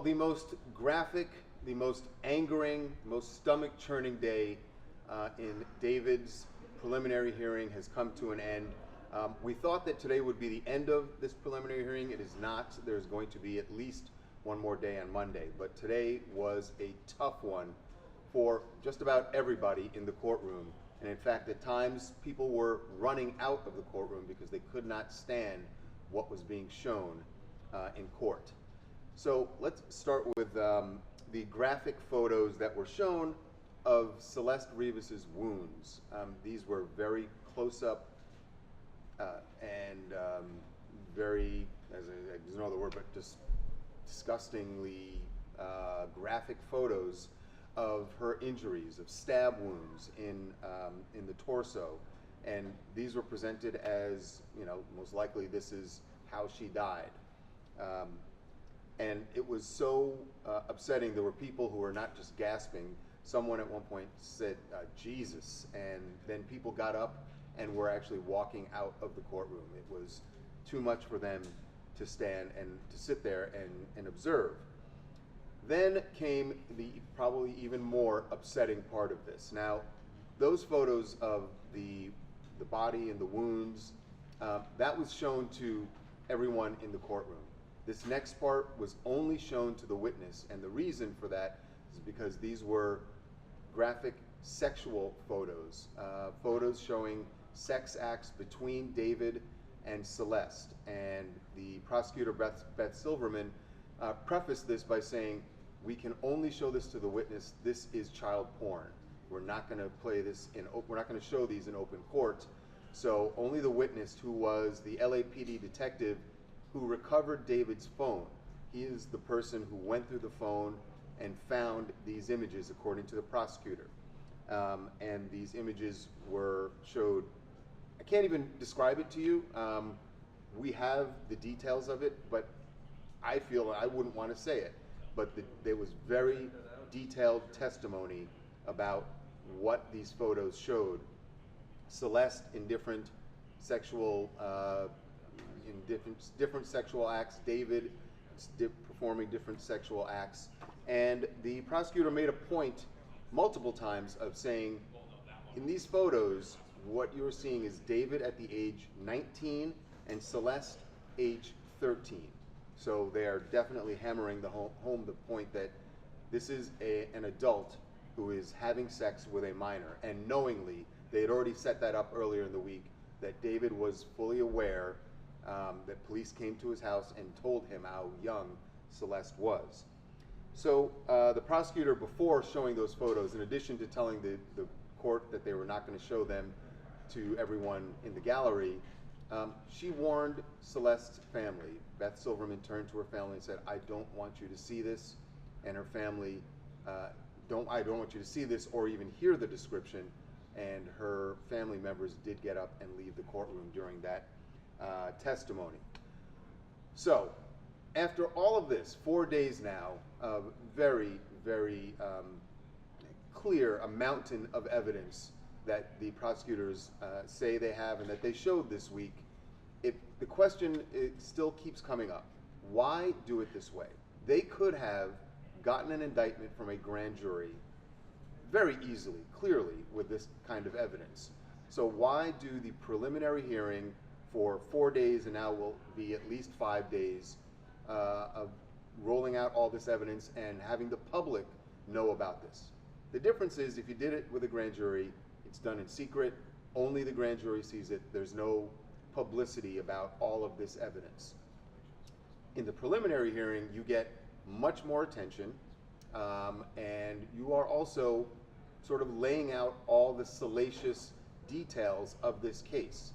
Well, the most graphic, the most angering, most stomach-churning day in David's preliminary hearing has come to an end. We thought that today would be the end of this preliminary hearing. It is not. There's going to be at least one more day on Monday. But today was a tough one for just about everybody in the courtroom. And in fact, at times, people were running out of the courtroom because they could not stand what was being shown in court. So let's start with the graphic photos that were shown of Celeste Rivas's wounds. These were very close-up and very, there's no other word, but just disgustingly graphic photos of her injuries, of stab wounds in the torso. And these were presented as, most likely this is how she died. And it was so upsetting. There were people who were not just gasping. Someone at one point said, Jesus, and then people got up and were actually walking out of the courtroom. It was too much for them to stand and to sit there and observe. Then came the probably even more upsetting part of this. Now, those photos of the body and the wounds, that was shown to everyone in the courtroom. This next part was only shown to the witness, and the reason for that is because these were graphic sexual photos, photos showing sex acts between David and Celeste. And the prosecutor, Beth Silverman, prefaced this by saying, we can only show this to the witness. This is child porn. We're not going to play this we're not going to show these in open court. So only the witness, who was the LAPD detective who recovered David's phone. He is the person who went through the phone and found these images, according to the prosecutor. And these images were showed, I can't even describe it to you. We have the details of it, but I feel I wouldn't want to say it. But there was very detailed testimony about what these photos showed. Celeste in different sexual different sexual acts, David performing different sexual acts, and the prosecutor made a point multiple times of saying, in these photos, what you're seeing is David at the age 19 and Celeste age 13. So they are definitely hammering home the point that this is an adult who is having sex with a minor, and knowingly. They had already set that up earlier in the week, that David was fully aware that police came to his house and told him how young Celeste was. So the prosecutor, before showing those photos, in addition to telling the court that they were not going to show them to everyone in the gallery, she warned Celeste's family. Beth Silverman turned to her family and said, I don't want you to see this. And her family, I don't want you to see this or even hear the description. And her family members did get up and leave the courtroom during that testimony. So, after all of this, 4 days now of very, very clear, a mountain of evidence that the prosecutors say they have and that they showed this week, the question still keeps coming up. Why do it this way? They could have gotten an indictment from a grand jury very easily, clearly, with this kind of evidence. So why do the preliminary hearing for 4 days, and now will be at least 5 days, of rolling out all this evidence and having the public know about this? The difference is, if you did it with a grand jury, it's done in secret, only the grand jury sees it, there's no publicity about all of this evidence. In the preliminary hearing, you get much more attention, and you are also sort of laying out all the salacious details of this case.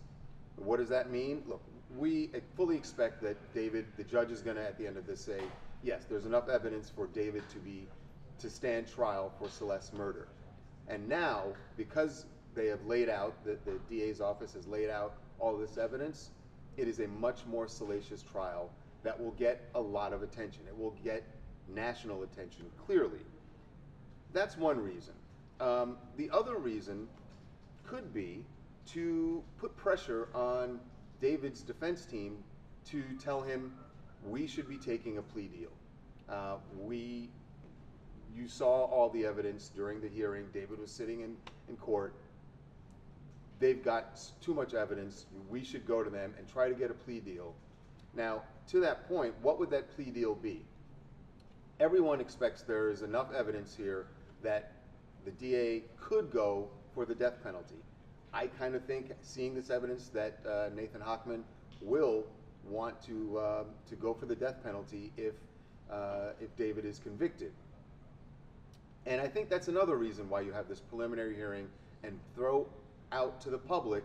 What does that mean? Look, we fully expect that David, the judge, is going to, at the end of this, say, yes, there's enough evidence for David to stand trial for Celeste's murder. And now, because they have laid out, the DA's office has laid out all this evidence, it is a much more salacious trial that will get a lot of attention. It will get national attention, clearly. That's one reason. The other reason could be to put pressure on David's defense team to tell him we should be taking a plea deal. You saw all the evidence during the hearing. David was sitting in court. They've got too much evidence. We should go to them and try to get a plea deal. Now, to that point, what would that plea deal be? Everyone expects there is enough evidence here that the DA could go for the death penalty. I kind of think, seeing this evidence, that Nathan Hochman will want to go for the death penalty if David is convicted. And I think that's another reason why you have this preliminary hearing and throw out to the public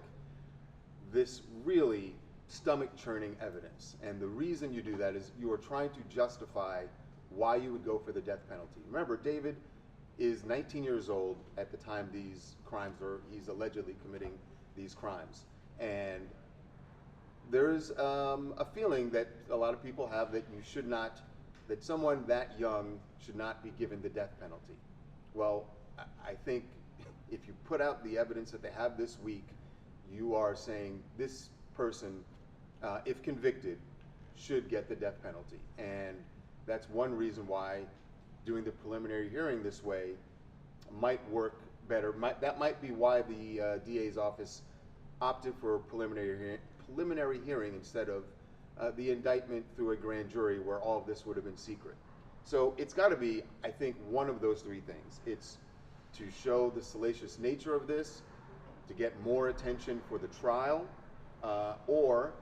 this really stomach-churning evidence. And the reason you do that is you are trying to justify why you would go for the death penalty. Remember, David is 19 years old at the time these crimes, or he's allegedly committing these crimes. And there's a feeling that a lot of people have that you should not, that someone that young should not be given the death penalty. Well, I think if you put out the evidence that they have this week, you are saying this person, if convicted, should get the death penalty. And that's one reason why doing the preliminary hearing this way might work better. That might be why the DA's office opted for a preliminary hearing instead of the indictment through a grand jury where all of this would have been secret. So it's got to be, I think, one of those three things. It's to show the salacious nature of this, to get more attention for the trial, or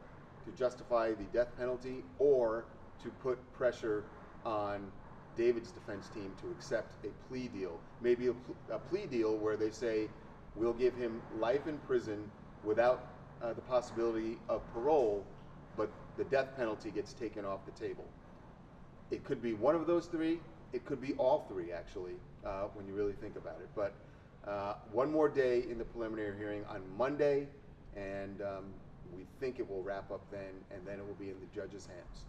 to justify the death penalty, or to put pressure on David's defense team to accept a plea deal. Maybe a plea deal where they say, we'll give him life in prison without the possibility of parole, but the death penalty gets taken off the table. It could be one of those three. It could be all three, actually, when you really think about it. But one more day in the preliminary hearing on Monday, and we think it will wrap up then, and then it will be in the judge's hands.